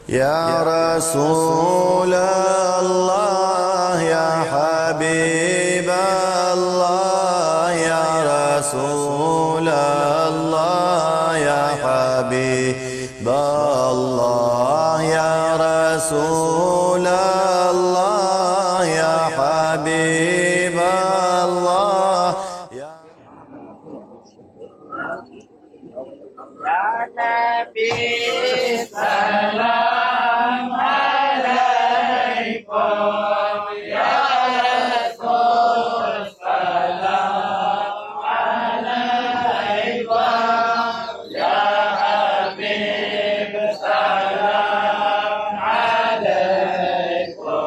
يا رسول الله يا حبيب الله يا رسول الله يا حبيب الله يا رسول الله يا حبيب الله يا نبي سلام عليكم يا رسول سلام عليكم يا حبيب سلام عليكم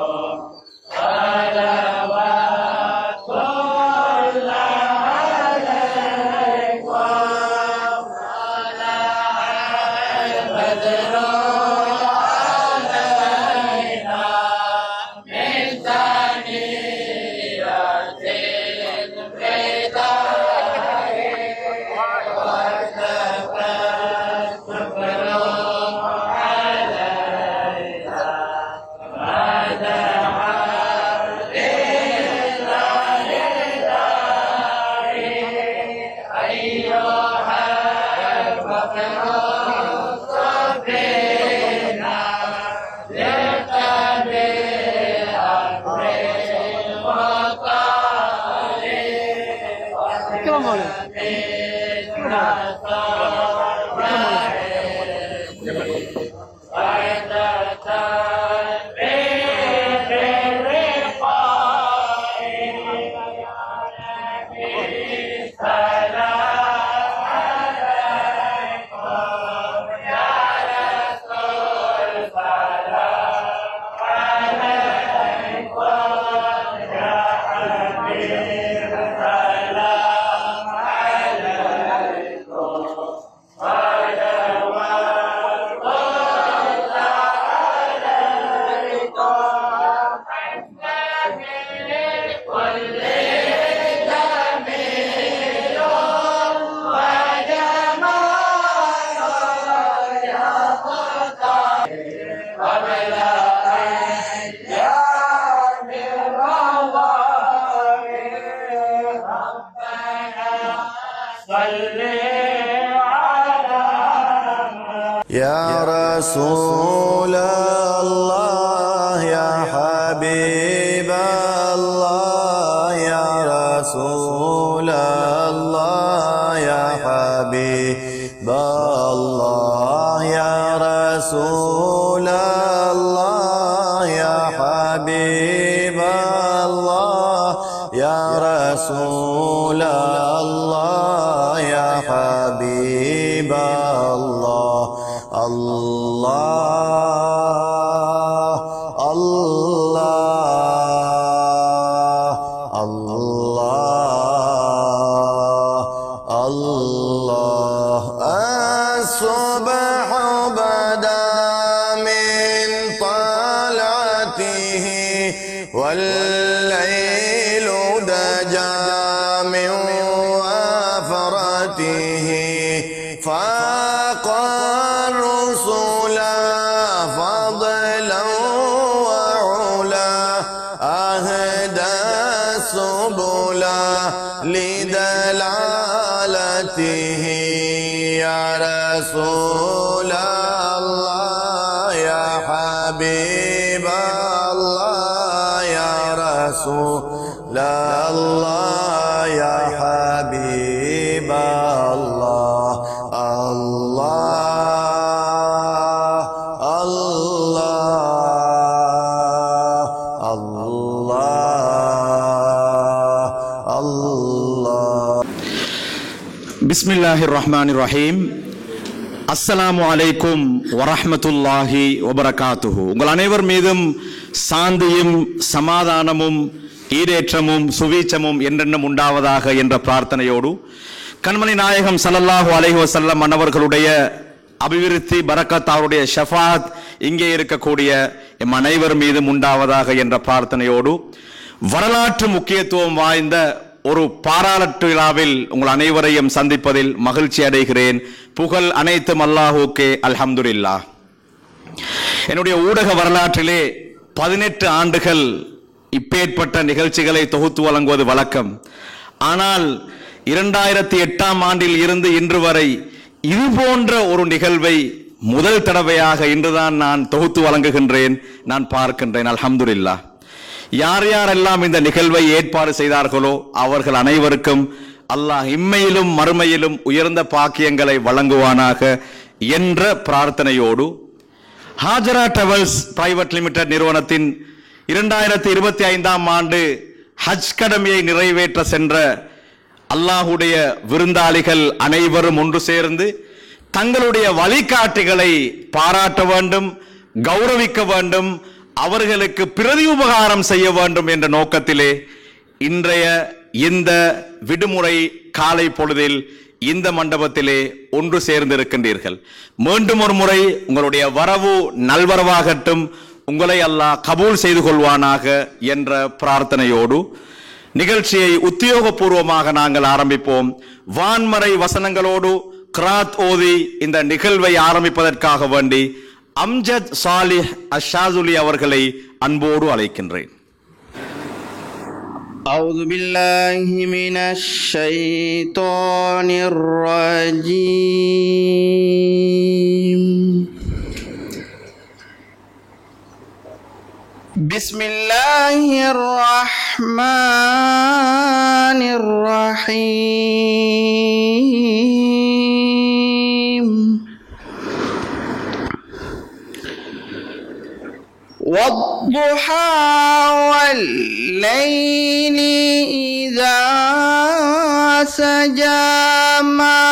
صلوات الله عليكم بدر علينا من ثنيات البداية والتفكر علينا مدى أيها الفقر صبرنا لتبع أمر يا رسول الله يا حبيب الله يا رسول الله يا حبيب الله يا رسول الله يا حبيب الله يا رسول الله يا حبيب الله الله الله الله الله الصبح بدا من طلعته والليل دجى من وفرته فاق الرسل فضلا وعلا أهدى السبل لدلالته يا رسول الله يا حبيب الله يا رسول الله يا حبيب الله الله الله الله الله பிஸ்மில்லாஹிர் ரஹ்மானிர் ரஹீம். அஸ்ஸலாமு அலைக்கும் வரஹ்மத்துல்லாஹி வபரகாத்துஹு. உங்கள் அனைவர் மீதும் சாந்தியும் சமாதானமும் ஈடேற்றமும் சுவீச்சமும் என்றென்னும் உண்டாவதாக என்ற பிரார்த்தனையோடு கண்மணி நாயகம் ஸல்லல்லாஹு அலைஹி வஸல்லம் அன்னவர்களுடைய அபிவிருத்தி பரக்கத் அவருடைய ஷஃபாத் இங்கே இருக்கக்கூடிய எம் அனைவர் மீதும் உண்டாவதாக என்ற பிரார்த்தனையோடு வரலாற்று முக்கியத்துவம் வாய்ந்த ஒரு பாராட்டு விழாவில் உங்கள் அனைவரையும் சந்திப்பதில் மகிழ்ச்சி அடைகிறேன். புகழ் அனைத்தும் அல்லாஹுக்கே, அல்ஹம்துலில்லாஹ். என்னுடைய ஊடக வரலாற்றிலே 18 ஆண்டுகள் இப்பேற்பட்ட நிகழ்ச்சிகளை தொகுத்து வழங்குவது வழக்கம். ஆனால் 2008ஆம் ஆண்டில் இருந்து இன்று வரை இது போன்ற ஒரு நிகழ்வை முதல் தடவையாக இன்றுதான் நான் தொகுத்து வழங்குகின்றேன், நான் பார்க்கின்றேன். அல்ஹம்துலில்லாஹ். யார் யாரெல்லாம் இந்த நிகழ்வை ஏற்பாடு செய்தார்களோ அவர்கள் அனைவருக்கும் அல்லாஹ் இம்மையிலும் மறுமையிலும் உயர்ந்த பாக்கியங்களை வழங்குவானாக என்ற பிரார்த்தனையோடு ஹாஜரா டிராவல்ஸ் பிரைவேட் லிமிடெட் நிறுவனத்தின் 2025ஆம் ஆண்டு ஹஜ் கடமையை நிறைவேற்ற சென்ற அல்லாஹுடைய விருந்தாளிகள் அனைவரும் ஒன்று சேர்ந்து தங்களுடைய வழிகாட்டிகளை பாராட்ட வேண்டும், கௌரவிக்க வேண்டும், அவர்களுக்கு பிரதி உபகாரம் செய்ய வேண்டும் என்ற நோக்கத்திலே இன்றைய இந்த விடுமுறை காலை பொழுதில் இந்த மண்டபத்திலே ஒன்று சேர்ந்திருக்கின்றீர்கள். மீண்டும் ஒரு முறை உங்களுடைய வரவு நல்வரவாகட்டும், உங்களை அல்லாஹ் கபூல் செய்து கொள்வானாக என்ற பிரார்த்தனையோடு நிகழ்ச்சியை உத்தியோகபூர்வமாக நாங்கள் ஆரம்பிப்போம். வான்மறை வசனங்களோடு கிராத் ஓதி இந்த நிகழ்வை ஆரம்பிப்பதற்காக வேண்டி அம்ஜத் சாலிஹ் அஷாசுலி அவர்களை அன்போடு அழைக்கின்றேன். أعوذ بالله من الشيطان الرجيم. بسم الله الرحمن الرحيم. والضحى والليل إذا سجى ما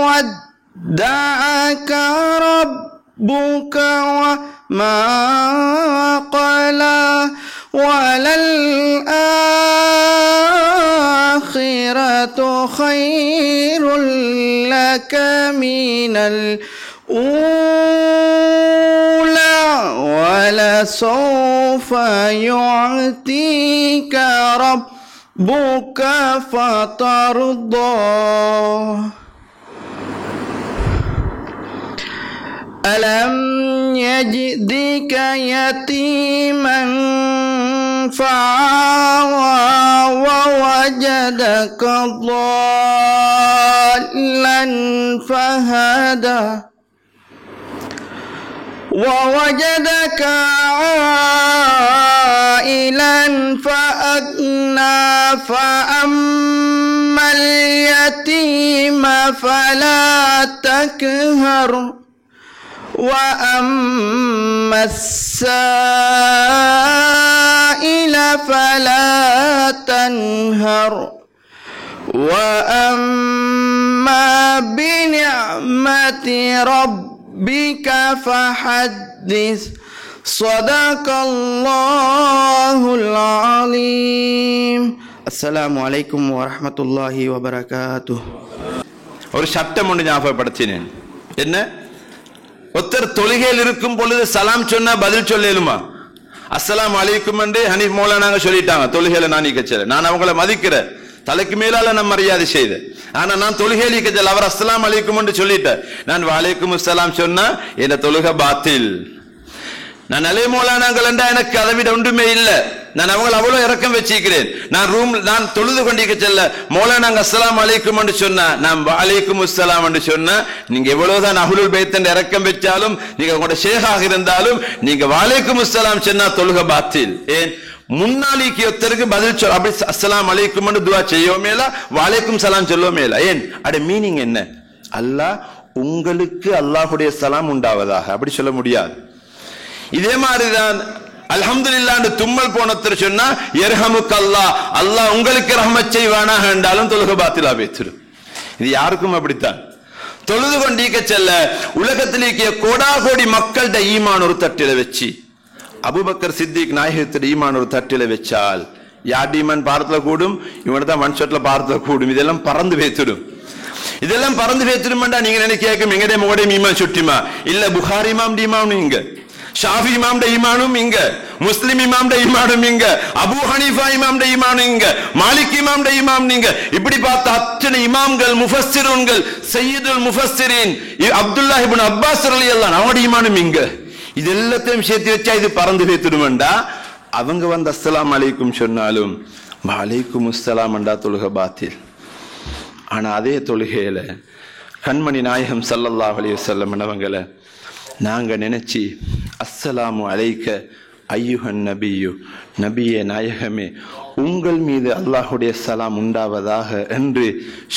ودعك ربك وما قلى وللآخرة خير لك من الأولى ولسوف يعطيك ربك فترضى. ألم يجدك يتيما فآوى ووجدك ضالا فهدى ووجدك عائلا فأغنى فأما اليتيم فلا تقهر وأما السائل فلا تنهر وأما بنعمة ربك فحدث. صدق الله العظيم. السلام عليكم ورحمة الله وبركاته. ஒரு சட்டம் ஒன்று ஞாபகப்படுத்தினேன். என்ன? ஒருத்தர் தொழுகையில் இருக்கும் பொழுது சலாம் சொன்னா பதில் சொல்லலுமா? அஸ்ஸலாமு அலைக்கும் என்று ஹனீஃப் மௌலானாங்க சொல்லிட்டாங்க. தொழுகையில நான் நிக்கச்சல, நான் அவங்கள மதிக்கிறேன், தலைக்கு மேலால நான் மரியாதை செய்து. ஆனா நான் தொழுகையில நிக்கச்சல, அவர் அஸ்ஸலாமு அலைக்கும் என்று சொல்லிட்டேன். நான் வலைக்கும் அஸ்ஸலாம் சொன்னா என்ன தொழுகை பாத்தில். நான் அலே மௌலானாங்கள் என்றா எனக்கு அதை விட ஒன்றுமே இல்லை. நான் அவங்களை அவ்வளவு இறக்கம் வச்சிருக்கிறேன். நான் தொழுது கொண்டிருக்க செல்ல மௌலானாங்க அஸ்ஸலாமு அலைக்கும் என்று சொன்னா, நான் வலைக்கும் அஸ்ஸலாம் என்று சொன்னா, நீங்க எவ்வளவுதான் அஹ்லுல் பைத் என்ற இறக்கம் வச்சாலும், நீங்க உங்களோட ஷேகாக இருந்தாலும், நீங்க வலைக்கும் அஸ்ஸலாம் சொன்னா தொழுகை பாத்தில். ஏன்? முன்னாளிக்கு ஒருத்தருக்கு பதில் சொல், அப்படி அஸ்ஸலாமு அலைக்கும் என்று துஆ செய்யவும் மேல, வலைக்கும் சலாம் சொல்லவும் மேல. ஏன்? அட மீனிங் என்ன? அல்லாஹ் உங்களுக்கு அல்லாஹ்வுடைய சலாம் உண்டாவதாக அப்படி சொல்ல முடியாது. இதே மாதிரிதான் அல்ஹம்துலில்லாஹ் தும்மல் போனத்தர் சொன்னா யர்ஹமுக் அல்லாஹ், அல்லாஹ் உங்களுக்கு ரஹ்மத் செய்வானாக என்றாலும் தொழுகை பாத்திலா பேத்துரும். இது யாருக்கும் அப்படித்தான். தொழுது கொண்டிருக்க செல்ல உலகத்திலேயே கோடா கோடி மக்கள்கிட்ட ஈமான் ஒரு தட்டில வச்சு, அபூபக்கர் சித்திக் நாயகத்திட ஈமான் ஒரு தட்டில வச்சால் யார் ஈமான் பாரத்துல கூடும், இவனதான் மன்ஷட்ல பாரத்துல கூடும். இதெல்லாம் பறந்து பேத்துடும். இதெல்லாம் பறந்து பேத்துடுமாண்டா நீங்க நினைக்க எங்கடே மோடே ஈமான் சுட்டிமா இல்ல. புகாரி இமாம் ஈமான் இங்க, ஷாஃபி இமாம் ஈமானும் இங்க, முஸ்லிம் இமாம் ஈமானும் இங்க, அபூ ஹனீஃபா இமாம் ஈமானும் இங்க, மாலிக் இமாம் இமாம் நீங்க. இப்படி பார்த்த அத்தனை இமாம்கள், முஃபஸ்ஸிரூன்கள், சய்யிதுல் முஃபஸ்ஸிரீன் அப்துல்லாஹ் இப்னு அப்பாஸ் ரலியல்லாஹு அன்ஹு அவருடைய ஈமானும் இங்க. இது எல்லாத்தையும் சேர்த்து வச்சா இது பறந்து வைத்துடுமெண்டா அவங்க வந்து அஸ்ஸலாமு அலைக்கும் சொன்னாலும் வலைக்கும் அஸ்ஸலாம்டா தொழுகை பாத்தில். ஆனா அதே தொழுகையில கண்மணி நாயகம் ஸல்லல்லாஹு அலைஹி வஸல்லம் அவங்களை நாங்க நினைச்சு அஸ்ஸலாமு அலைக்க ஐயுஹன் நபியு, நபியே நாயகமே உங்கள் மீது அல்லாஹுடைய சலாம் உண்டாவதாக என்று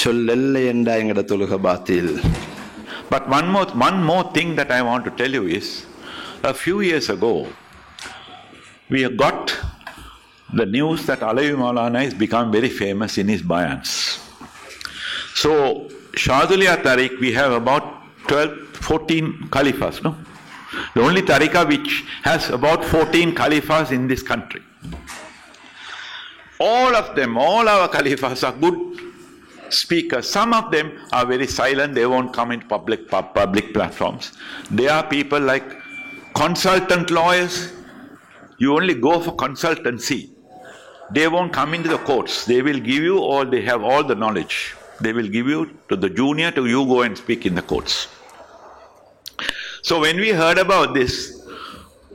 சொல்லல்ல என்றா எங்கட தொழுகை பாத்தில். But one more thing that I want to tell you is, a few years ago, we got the news that Alawi Maulana has become very famous in his bayans. So, Shadhuliya Tariq, we have about 14 Khalifas, no? The only Tariqa which has about 14 Khalifas in this country. All of them, all our Khalifas are good speakers. Some of them are very silent, they won't come into public platforms. They are people like consultant lawyers. You only go for consultancy. They won't come into the courts. They will give you all, they have all the knowledge. They will give you to the junior to you go and speak in the courts. So when we heard about this,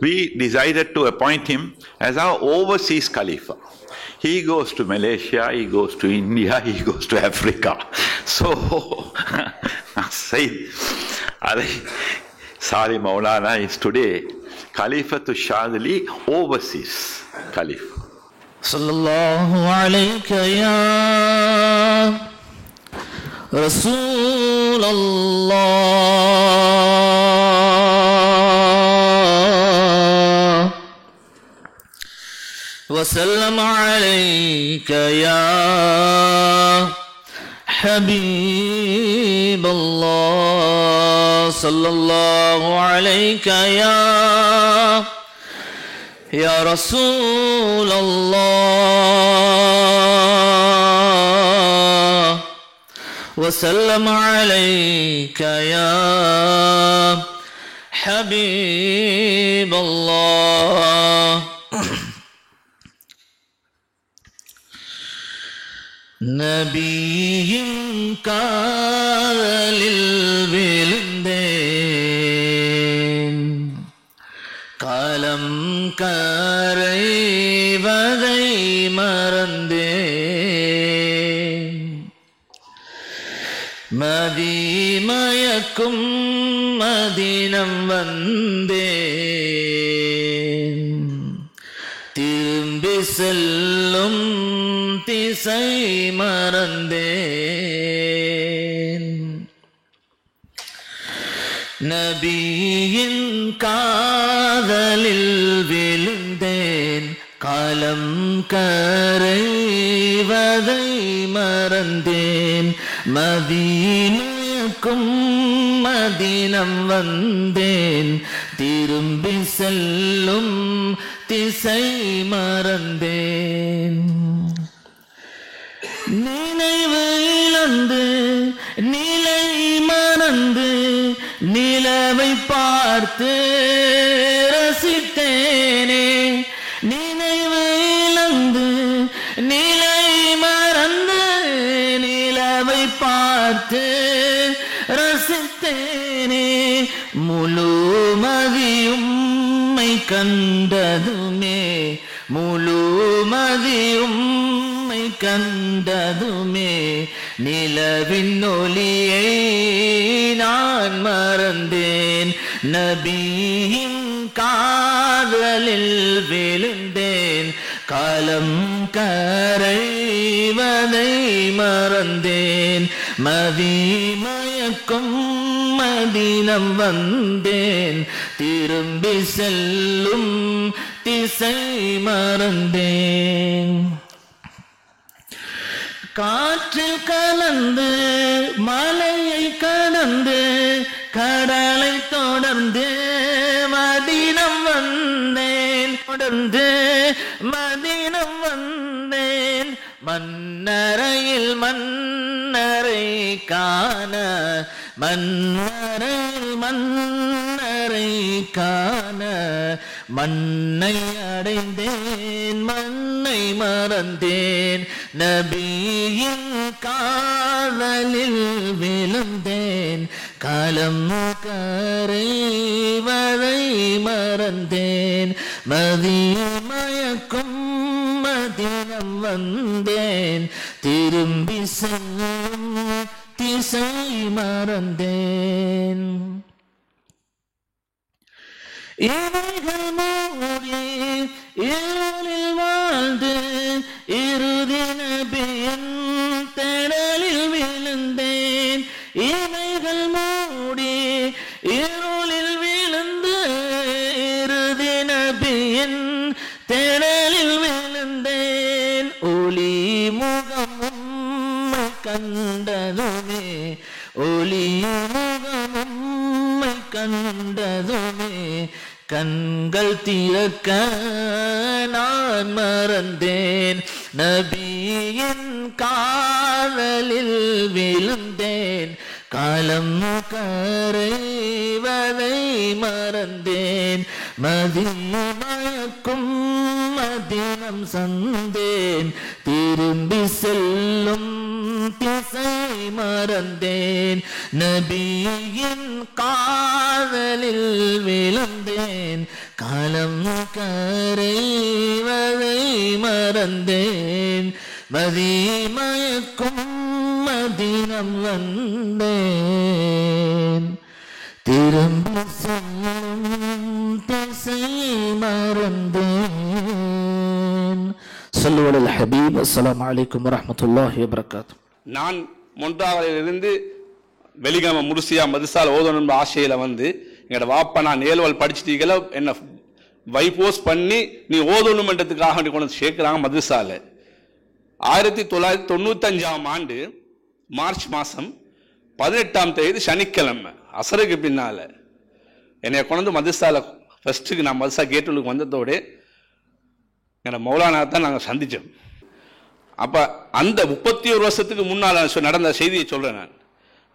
we decided to appoint him as our overseas Khalifa. He goes to Malaysia, he goes to India, he goes to Africa. So, Sayyid Ali Sari Maulana is today Khalifa to Shadhili, overseas Khalifa. Sallallahu alayka ya Rasulullah wa sallam alayka ya Habiballah sallallahu alayka ya Rasulullah wa sallam alayka ya Habiballah. நபியின் காலில் விழுந்தேன், காலம் கரைவதை மறந்தேன், மதிமயக்கும் மதினம் வந்தேன், திரும்பி செல்லும் திசை மறந்தேன், நபியின் காதலில் விழுந்தேன், காலம் கரைவதை மறந்தேன், மதீனக்கும் மதினம் வந்தேன், திரும்பி செல்லும் திசை மறந்தேன், நினைவு இழந்து நிலை மறந்து நிலவை பார்த்து ரசித்தேனே, நினைவு இழந்து நிலை மறந்து நிலவை பார்த்து ரசித்தேனே, முழுமதியும் கண்டதுமே, முழுமதியும் கண்டதுமே, நிலவின் ஒளியை நான் மறந்தேன், நபியின் காதலில் விழுந்தேன், காலம் கரைவதை மறந்தேன், மதிமயக்கும் மதினம் வந்தேன், திரும்பி செல்லும் திசை மறந்தேன், காற்றில் கலந்து மலையை கடந்து கடலை தொடர்ந்து மதீனம் வந்தேன், தொடர்ந்து மதீனம் வந்தேன், மன்னரையில் மன்னரை காண, மன்னரையில் மன்னரை காண, மன்னை அடைந்தேன் மன்னை மறந்தேன், நபியின் காதலில் விழுந்தேன், காலம் கரைவதை மறந்தேன் மதிமயக்கும் மதினம் வந்தேன் திரும்பி செல்லும் திசை மறந்தேன் இவைகள் மூடி இருளில் வாழ்ந்து இறுதி நபியின் தேடலில் விழுந்தேன் இவைகள் மூடி இருளில் விழுந்து இறுதி நபியின் தேடலில் விழுந்தேன் ஒளி முகமும் கண்டதுமே ஒளி முகமும் கண்டதுமே கண்கள் திறக்க நான் மறந்தேன் நபியின் காதலில் விழுந்தேன் காலம் கரைவதை மறந்தேன் மதிமயக்கும் மதினம் சந்தேன் திரும்பி செல்லும் திசை மறந்தேன் நபியின் காதலில் விழுந்தேன் காலம் கரைவதை மறந்தேன் மதிமயக்கும் மதினம் வந்தேன் திரும்பி செல்லும் திசை மறந்தேன். ஸல்லு அலல் ஹபீப். அஸ்ஸலாமு அலைக்கும் வரஹ்மத்துல்லாஹி வபரகாத்துஹு. நான் மொன்றாவிலிருந்து வெலிகம முர்சியா மதுசால ஓதணும் ஆசையில வந்து எங்களோட வாப்பா நான் ஏழுவல் படிச்சுட்டீங்கள என்ன வைபோஸ் பண்ணி நீ ஓதணுமன்றதுக்காக வேண்டி கொண்டு சேர்க்கிறாங்க மதுசால. 1995ஆம் ஆண்டு மார்ச் மாதம் 18ஆம் தேதி சனிக்கிழமை அசருக்கு பின்னால என்னை கொண்டு மதுசால ஃபர்ஸ்ட்டுக்கு நான் மதுசா கேட்டுக்கு வந்ததோடு என்னோட மௌலானா தான் நாங்கள் சந்தித்தோம். அப்போ அந்த 31 வருஷத்துக்கு முன்னால் நடந்த செய்தியை சொல்கிறேன். நான்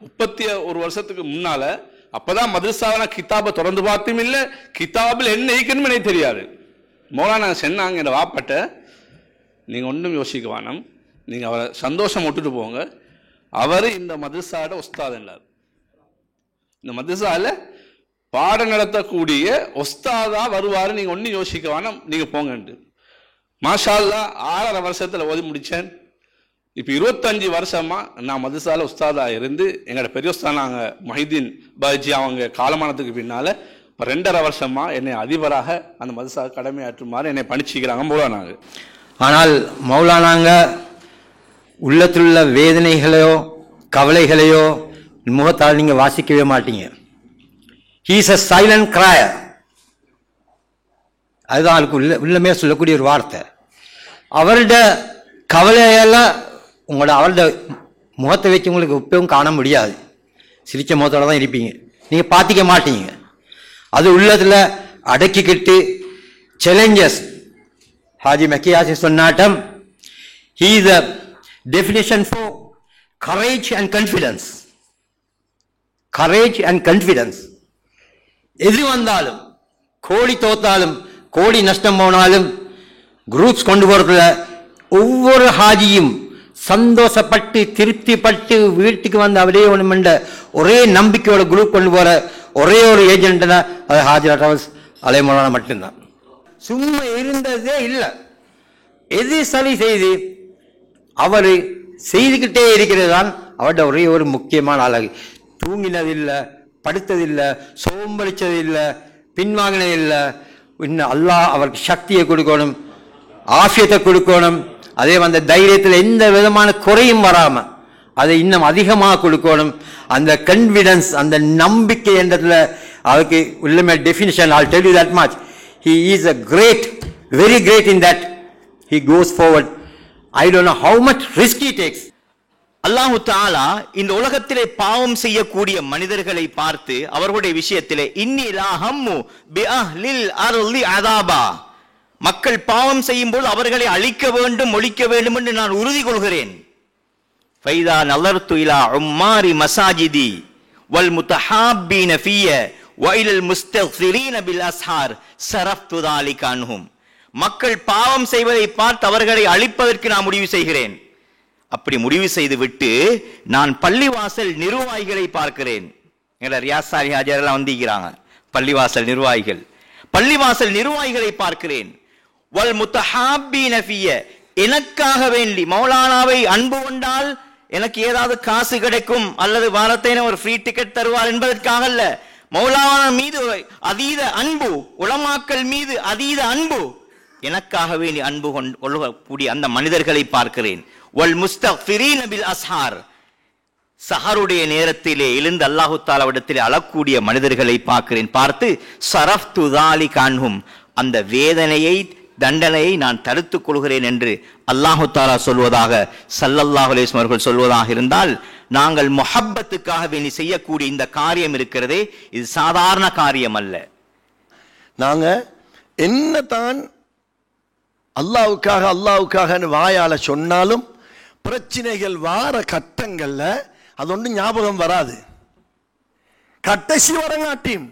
31 வருஷத்துக்கு முன்னால் அப்போ தான் மதுரசாவை கிதாபை திறந்து பார்த்தும் இல்லை, கிதாபில் என்ன ஈக்கணும்னு எனக்கு தெரியாது. மௌலானா சொன்னாங்க என் வாப்பட்ட, நீங்கள் ஒன்றும் யோசிக்க வேணாம், நீங்கள் அவரை சந்தோஷம் விட்டுட்டு போங்க, அவர் இந்த மதுரசாவோட உஸ்தாத் என்றார். இந்த மதுரசாவில் பாடம் நடத்தக்கூடிய உஸ்தாதா வருவார், நீங்கள் ஒன்றும் யோசிக்க வேணாம், நீங்கள் போங்கன்ட்டு. மாஷா அல்லாஹ் 6.5 வருஷத்தில் ஓதி முடித்தேன். இப்போ 25 வருஷமா நான் மதுசால உஸ்தாதா இருந்து எங்களோட பெரிய உஸ்தாத் நாங்கள் மொஹிதீன் பாஜி அவங்க காலமானத்துக்கு பின்னால் இப்போ 2.5 வருஷமா என்னை அதிபராக அந்த மதுசா கடமையாற்றுமாறு என்னை பணிச்சிக்கிறாங்க மௌலானாங்க. ஆனால் மௌலானாங்க உள்ளத்தில் உள்ள வேதனைகளையோ கவலைகளையோ முகத்தால் நீங்கள் வாசிக்கவே மாட்டீங்க. He is a silent crier. அதுதான் அதுக்கு உள்ளமே சொல்லக்கூடிய ஒரு வார்த்தை. அவரோட கவலையெல்லாம் அவரோட முகத்தை வச்சு உங்களுக்கு எப்பவும் காண முடியாது. சிரிச்ச முகத்தோட தான் இருப்பீங்க, நீங்கள் பார்த்திக்க மாட்டீங்க. அது உள்ளத்தில் அடக்கிக்கிட்டு சேலஞ்சஸ். ஹாஜி மக்கியாசி சொன்னாட்டம், he is a definition for courage and confidence. courage and confidence. எது வந்தாலும், கோடி தோத்தாலும் கோடி நஷ்டம் போனாலும் குரூப்ஸ் கொண்டு போறதுல ஒவ்வொரு ஹாஜியும் சந்தோஷப்பட்டு திருப்திப்பட்டு வீட்டுக்கு வந்து அவரே ஒண்ணுமென்ற ஒரே நம்பிக்கையோட குரூப் கொண்டு போற ஒரே ஒரு ஏஜென்ட்னா அது ஹாஜி டிராவல்ஸ் அலைமௌலானா மட்டும்தான். சும்மா இருந்ததே இல்லை. எது சரி செய்து அவர் செய்துக்கிட்டே இருக்கிறது தான் அவருடைய ஒரே ஒரு முக்கியமான அழகு. தூங்கினதில்லை, படுத்ததில்லை, சோம்பளிச்சதில்லை, பின்வாங்கினதில்லை. இன்னும் அல்லாஹ் அவருக்கு சக்தியை கொடுக்கணும், ஆஃபியத்தை கொடுக்கணும். அதே அந்த தைரியத்தில் எந்த விதமான குறையும் வராம அதை இன்னும் அதிகமாக கொடுக்கணும். அந்த கான்ஃபிடன்ஸ், அந்த நம்பிக்கை என்றதுல அவருக்கு உள்ளமே definition. I'll tell you that much. He is a great, very great in that. He goes forward. I don't know how much risk he takes. அல்லாஹு தஆலா இந்த உலகத்திலே பாவம் செய்யக்கூடிய மனிதர்களை பார்த்து அவர்களுடைய விஷயத்திலே இன்னி லா ஹம்மு பி அஹ்லில் அர்லி அஸாபா, மக்கள் பாவம் செய்யும்போது அவர்களை அழிக்க வேண்டும், ஒழிக்க வேண்டும் என்று நான் உறுதி கொள்கிறேன். ஃபைதா நலர்து இலா உம்மாரி மசாஜிதி வல் முத்தஹாப்பீன ஃபிய வ இலல் முஸ்தக்ஃபிரீன பில் அஸ்ஹார் ஸரஃப்து ذلك அன்ஹும். மக்கள் பாவம் செய்வதை பார்த்து அவர்களை அழிப்பதற்கு நான் முடிவு செய்கிறேன். அப்படி முடிவு செய்து விட்டு நான் பள்ளிவாசல் நிர்வாகிகளை பார்க்கிறேன். எங்களை ரியாசாரி ஹாஜரெல்லாம் வந்திருக்கிறாங்க, பள்ளிவாசல் நிர்வாகிகள். பள்ளிவாசல் நிர்வாகிகளை பார்க்கிறேன். வல் முத்தஹாப்பீன ஃபிய, எனக்காக வேண்டி மௌலானாவை அன்பு கொண்டால் எனக்கு ஏதாவது காசு கிடைக்கும் அல்லது வாரத்தின ஒரு ஃப்ரீ டிக்கெட் தருவார் என்பதற்காக அல்ல, மௌலானா மீது அதீத அன்பு, உலமாக்கள் மீது அதீத அன்பு, எனக்காக வேண்டி அன்பு கொள்ளக்கூடிய அந்த மனிதர்களை பார்க்கிறேன். வல் முஸ்தக்ஃபிரீன பில் அஸ்ஹார், சஹருடைய நேரத்திலே எழுந்து அல்லாஹு தஆலாவிடத்திலே அழக்கூடிய மனிதர்களை பார்க்கிறேன். பார்த்து சரஃப்து ஸாலிக அன்ஹும், அந்த வேதனையை தண்டனையை நான் தடுத்துக் கொள்கிறேன் என்று அல்லாஹு தஆலா சொல்வதாக, ஸல்லல்லாஹு அலைஹி வஸல்லம் அவர்கள் சொல்வதாக இருந்தால், நாங்கள் முஹப்பத்துக்காக வேண்டி செய்யக்கூடிய இந்த காரியம் இருக்கிறதே, இது சாதாரண காரியம் அல்ல. நாங்க என்னதான் அல்லாஹ்வுக்காக வாயால சொன்னாலும் பிரச்சனைகள் வார கட்டங்கள்ல அது ஒன்றும் ஞாபகம் வராது. கடைசி வரங்காட்டியும்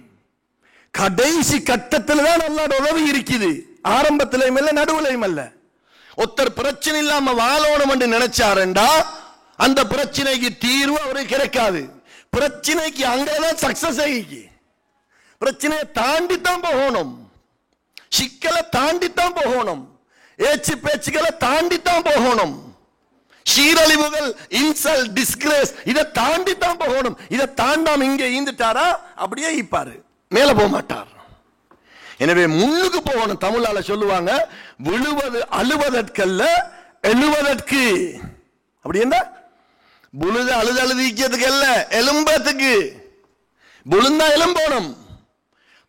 கடைசி கட்டத்தில் தான் அல்லாஹ்வோட உதவி இருக்குது, ஆரம்பத்திலையும் இல்ல நடுவுலையும் அல்ல. ஒருத்தர் பிரச்சனை இல்லாம வாழணும் என்று நினைச்சாருண்டா அந்த பிரச்சனைக்கு தீர்வு அவருக்கு கிடைக்காது. பிரச்சனைக்கு அங்கதான் சக்சஸ் ஆகி, பிரச்சனையை தாண்டித்தான் போகணும், சிக்கலை தாண்டித்தான் போகணும், ஏச்சு பேச்சுக்களை தாண்டித்தான் போகணும், சீரழிவுகள், இன்சல், டிஸ்கிரேஸ், இதை தாண்டித்தான் போகணும். இதை தாண்டாம இங்க ஈந்துட்டாரா அப்படியே ஈப்பாரு, மேல போக மாட்டார். எனவே முன்னுக்கு போகணும். தமிழால சொல்லுவாங்க, விழுவது அழுவதற்கல்ல எழுவதற்கு. அப்படி என்ன? புழுது அழுதிக்கிறதுக்கு அல்ல, எலும்பத்துக்கு. புழுந்தா எலும்போணும்.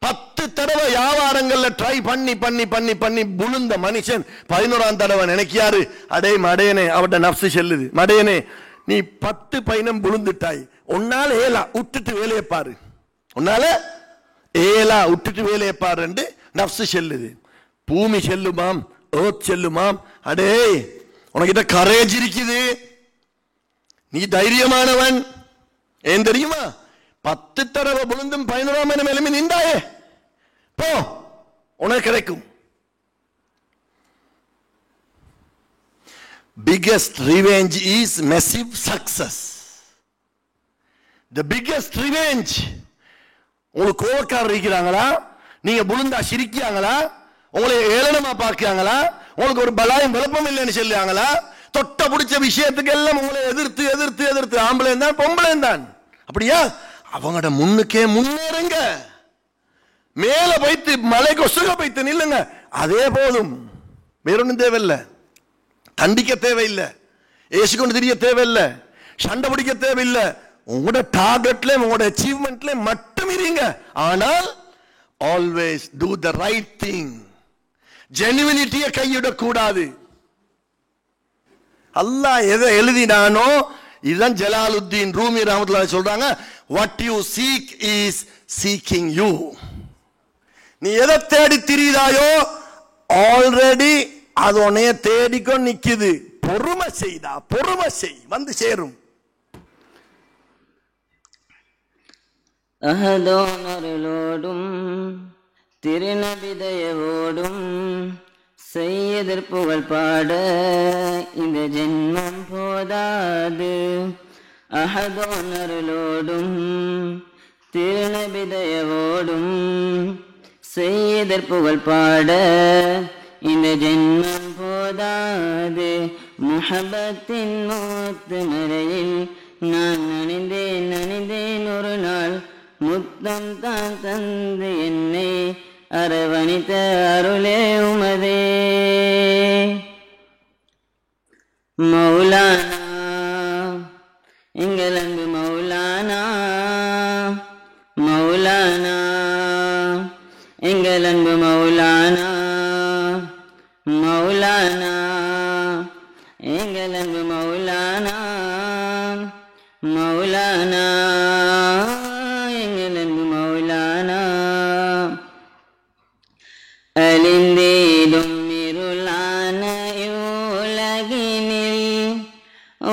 10 தடவை வியாபாரங்கள்ல ட்ரை பண்ணி பண்ணி பண்ணி பண்ணி புழுந்த மனுஷன் 11ஆம் தடவை நினைக்காரு, அடே மடையனே, அவட நப்சு செல்லுது, மடையனே நீ 10 பயணம் புழுந்துட்டாய், உன்னால ஏலா விட்டுட்டு வேலையை பாரு, உன்னால ஏலா விட்டுட்டு வேலையை பாரு என்று நப்சு செல்லுது. பூமி செல்லுமாம், ஏர்த் செல்லுமாம், அடே உனக்கிட்ட கரேஜ் இருக்குது, நீ தைரியமானவன். ஏன் தெரியுமா? 10 தடவை விழுந்தும் 11ஆம் என எழுமி நின்றாயே, போ உனக்கு கிடைக்கும். Biggest revenge is massive success. The biggest revenge. உங்களுக்கு கோவக்காரர் இருக்கிறாங்களா, நீங்க விழுந்தா சிரிக்கிறாங்களா, உங்களை ஏளனமா பார்க்கிறாங்களா, உங்களுக்கு ஒரு பலாயம் விளப்பம் இல்லைன்னு சொல்லுவாங்களா, தொட்ட பிடிச்ச விஷயத்துக்கு எல்லாம் உங்களை எதிர்த்து எதிர்த்து எதிர்த்து ஆம்பளை தான் பொம்பளை தான், அப்படியா? அவங்களோட முன்னுக்கே முன்னேறுங்க, மேல வைத்து மலை கொசுக வைத்து நில்லுங்க, அதே போதும். வேறொன்னும் தேவையில்லை, கண்டிக்க தேவையில்லை, ஏசிக்கொண்டு தெரிய தேவையில்லை, சண்டை பிடிக்க தேவையில்லை. உங்களோட டார்கெட்ல உங்களோட அச்சீவ்மெண்ட்ல மட்டும் இருங்க. ஆனால் always do the right thing. ஜெனுவினிட்டியை கையிடக்கூடாது. அல்லாஹ் எதை எழுதினானோ, இதுதான் ஜலாலுத்தீன் ரூமி ரஹ்மத்துல்லாஹி சொல்றாங்க, what you seek is seeking you. நீ எதை தேடி திரியுதாயோ ஆல்ரெடி அது உன்னைய தேடிக்கொண்டு நிக்குது. பொறுமை செய்தா, பொறுமை செய், வந்து சேரும். அஹதோனருளோடும் திருநபிதயவோடும் செய்யதற் புகழ் பாட இந்த ஜென்மம் போதாது. அஹதோனருளோடும் திருநபிதயவோடும் செய்யதற் புகழ் பாட இந்த ஜென்மம் போதாது. முஹப்பத்தின் மூத்து மறையில் நான் நனிந்தேன் ஒரு நாள், முத்தம் தான் தந்து என்னை அரவணித்த அருளே உமதே. மௌலானா எங்கள் அன்பு மௌலானா, மௌலானா எங்கள் அன்பு மௌலானா, மௌலானா எங்கள் அன்பு மௌலானா, மௌலானா எங்கள் அன்பு மௌலானா. அழிந்தேடும் இருளான உலகினில்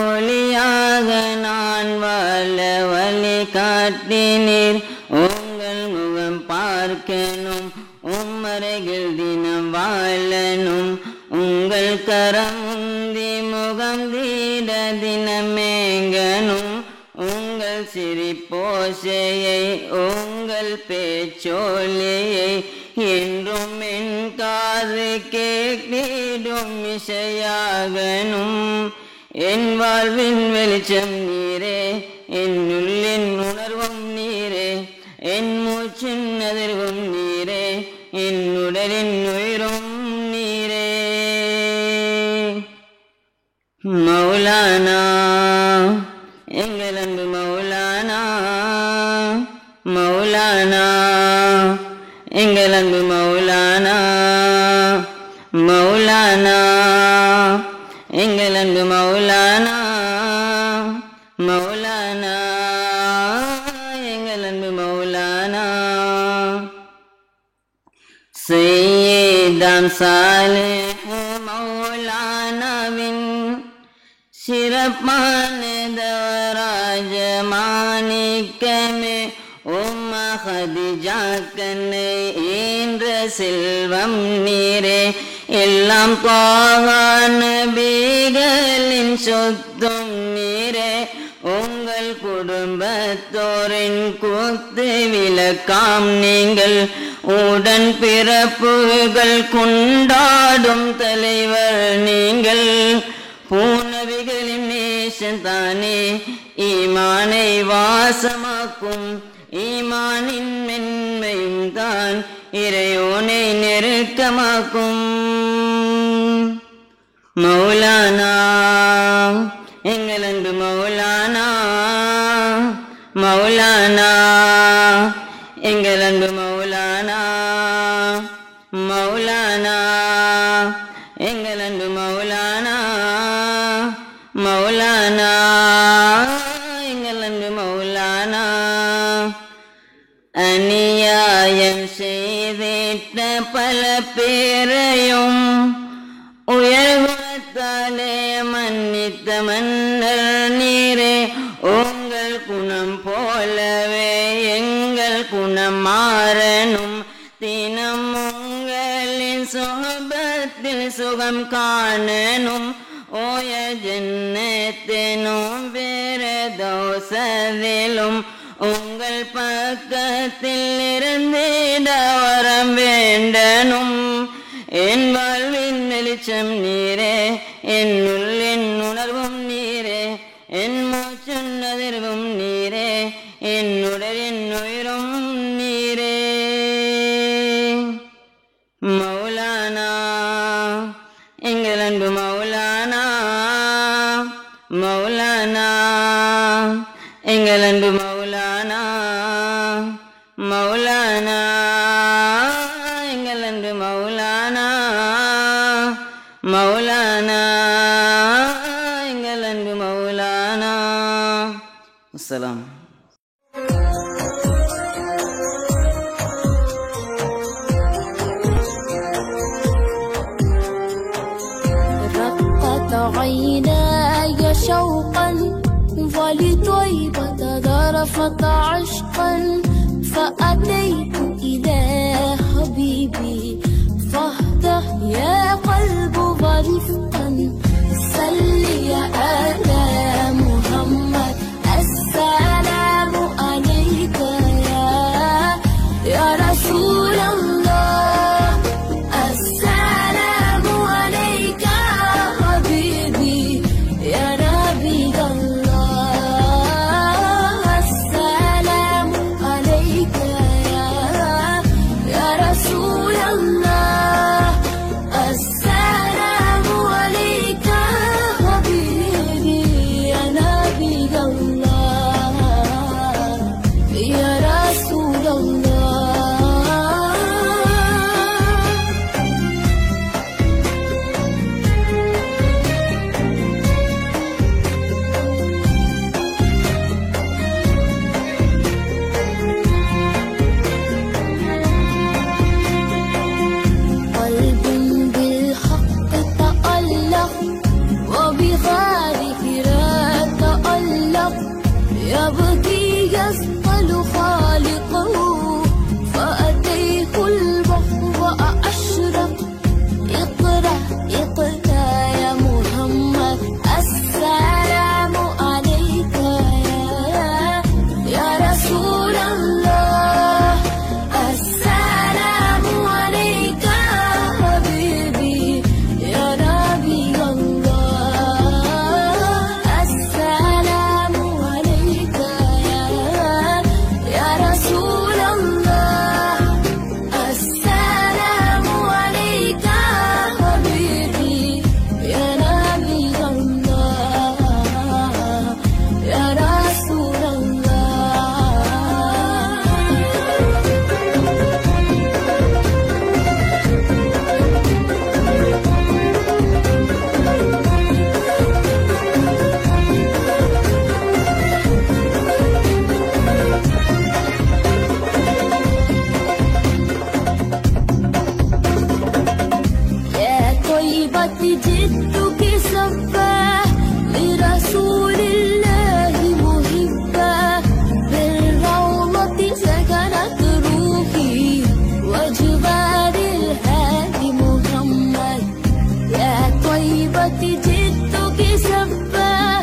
ஒளியாக நான் வாழ வழி காட்டினீர். உங்கள் முகம் பார்க்கணும், உம்மரைகள் தினம் வாழணும், உங்கள் கரம் முகம் தீர தினமேங்கனும், உங்கள் சிரிப்பு போசையை உங்கள் பேச்சோலையை என்றும் என் காது கேட்டிடும் இசையாகனும் என் வாழ்வின் வெளிச்சம் நீரே என் உள்ளின் உணர்வும் நீரே என் மூச்சின் அதிர்வும் நீரே என் உடலின் உயிரும் நீரே. மௌலானா எங்கள் அன்பு மௌலானா, மௌலானா எங்கள் அன்பு மௌலானா, மௌலானா எங்கள் அன்பு மௌலானா, மௌலானா எங்கள் அன்பு மௌலானா. சையீதாம் சாலிஹ் மௌலானாவின் சிறப்பான தவராஜ மாணிக்கமே உம்மா ஹதிஜா கண்ணை ஈன்ற செல்வம் நீரே எல்லாம் பாவான நபிகளின் சொத்தும் நீரே உங்கள் குடும்பத்தோரின் கூத்து விளக்காம் நீங்கள் உடன் பிறப்புகள் கொண்டாடும் தலைவர் நீங்கள் பூநபிகளின் நேசன் தானே ஈமானை வாசமாக்கும் ஈமானின் மென்மையும் தான் இறையோனை நெருக்கமாக்கும். மௌலானா எங்கள் அன்பு மௌலானா, மௌலானா எங்கள் அன்பு மௌலானா, மௌலானா எங்கள் அன்பு மௌலானா, மௌலானா எங்கள் அன்பு மௌலானா. அநியாயம் செய்திட்ட பல பேரையும் உயர்குணத்தாலே மன்னித்த மன்னர் நீரே உங்கள் குணம் போலவே எங்கள் குணம் மாறனும் தினம் உங்களின் சுகபத்தில் சுகம் காணனும் ஓய ஜன்னத்தினும் வேற தோசதிலும் உங்கள் பக்கத்தில் இருந்திட வரம் வேண்டனும். என் வாழ்வின் வெளிச்சம் நீரே என் உள்ளின் உணர்வும் நீரே என் மூச்சின் அதிர்வும் நீரே என் உடலின் உயிரும் நீரே. மௌலானா எங்கள் அன்பு மௌலானா, மௌலானா எங்கள் அன்பு மௌலானா, மௌலானா எங்கள் அன்பு மௌலானா, மௌலானா எங்கள் அன்பு மௌலானா. அஸ்ஸலாம். عيناي شوقا ولطيبة ذرفت عشقا فأتيت إلى حبيبي فاهده يا قلب ورفقا صلي على محمد السلام عليك يا رسول الله السلام عليك حبيبي يا نبي الله السلام عليك يا رسول الله طيبة جدك سباه لرسول الله محباه بالروضة سكنت روحي وجبال الهادي محمد يا طيبة جدك سباه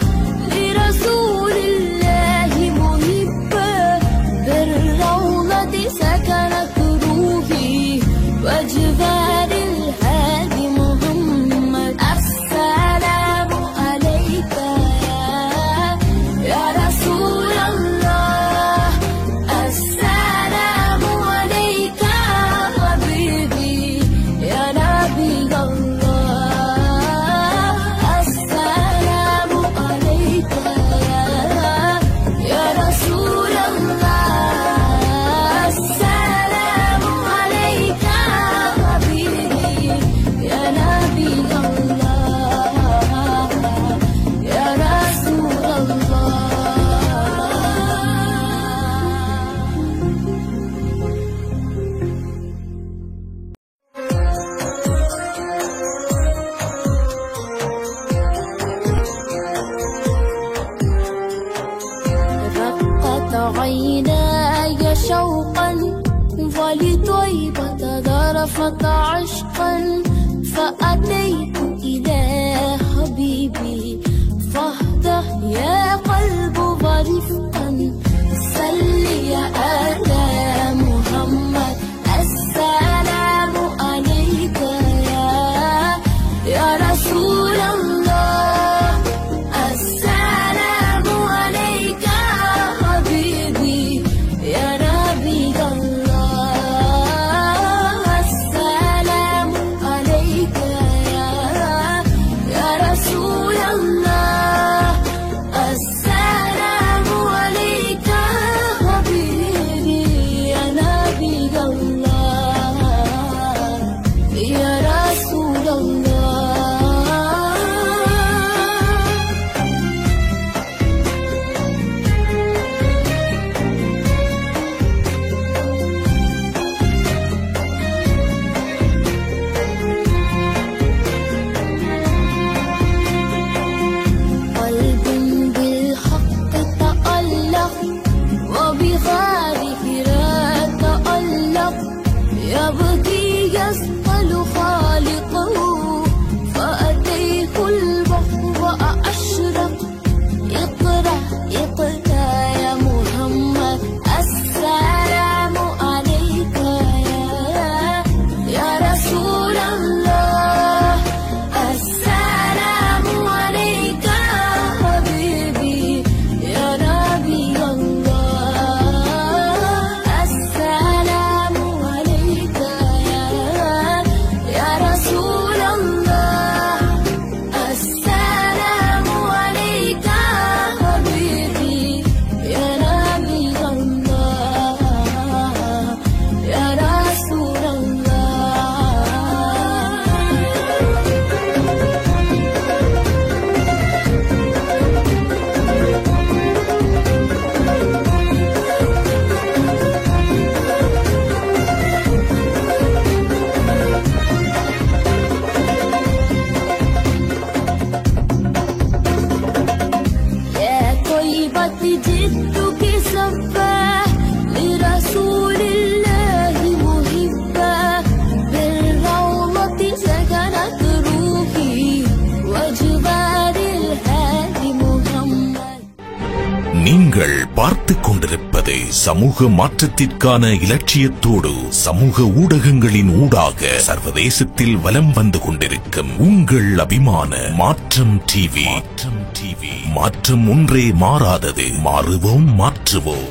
لرسول الله محباه بالروضة سكنت روحي وجبال الهادي محمد السلام عليك يا رسول الله السلام عليك حبيبي يا نبي الله السلام عليك يا رسول الله السلام عليك حبيبي يا نبي الله يا رسول الله رقت عيناي شوقا ولطيبة ذرفت عشقا فأتيت إلى حبيبي فاهده يا قلب ورفقا صلي على محمد السلام عليك يا رسول الله السلام عليك حبيبي يا نبي الله السلام عليك يا رسول الله السلام عليك حبيبي يا نبي الله يا رسول الله قلب بالحق تألق وبغاره لا تألق يبكي يسأل خالقه فأتيه البحر وأشرق اقرأ اقرأ يا محمد السلام عليك يا رسول الله السلام عليك حبيبي يا نبي الله السلام عليك يا رسول الله السلام عليك حبيبي يا نبي الله يا رسول الله يا طيبة جدك سباه لرسول الله محباه بالروضة سكنت روحي وجبال الهادي محمد நீங்கள் பார்த்துக் கொண்டிருப்பது சமூக மாற்றத்திற்கான இலட்சியத்தோடு சமூக ஊடகங்களின் ஊடாக சர்வதேசத்தில் வலம் வந்து கொண்டிருக்கும் உங்கள் அபிமான மாற்றம் டிவி. மாற்றம் ஒன்றே மாறாதது, மாறுவோம் மாற்றுவோம்.